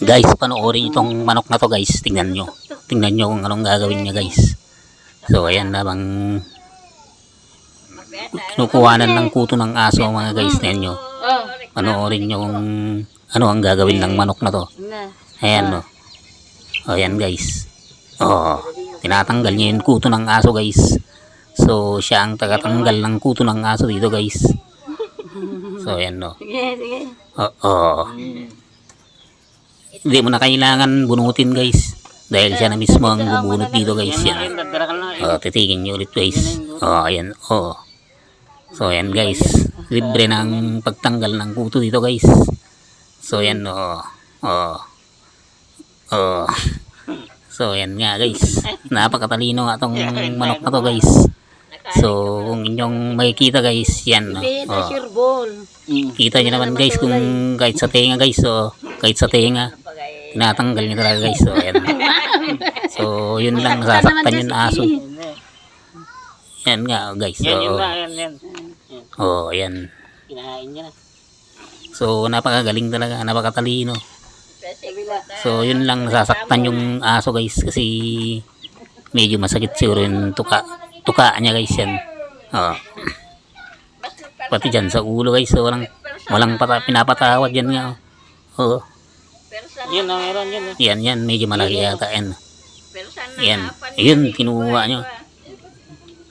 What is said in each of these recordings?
Guys, panoorin itong manok na to guys. Tingnan nyo. Tingnan nyo kung anong gagawin niya guys. So ayan, habang kinukuhanan ng kuto ng aso mga guys. Tingnan nyo. Panoorin nyo kung ano ang gagawin ng manok na to. Ayan no. O ayan guys. Tinatanggal niya yung kuto ng aso guys. So siya ang tagatanggal ng kuto ng aso dito guys. So ayan no. Sige. Hindi mo na kailangan bunutin guys. Dahil siya na mismo ang bubunot dito guys. Yan. Titigin nyo ulit guys. Ayan. So ayan guys. Libre ng pagtanggal ng kuto dito guys. So ayan. So ayan nga guys. Napakatalino nga itong manok na to guys. So kung inyong makikita guys. Yan. Kita nyo naman guys kung kahit sa tenga guys. Kahit sa tenga. Tinatanggal nyo talaga guys. So ayan. So yun lang. Sasaktan yung aso. Yan nga guys. Ayan. So napakagaling talaga. Napakatalino. So yun lang. Sasaktan yung aso guys. Kasi medyo masakit siguro yung tuka niya guys yan. Pati dyan sa ulo guys. So, walang pinapatawad yan nga. Yan. Medyo malaki yata yan. Yan. Yun. Kinuha nyo.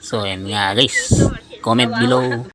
So yan nga guys. Comment below.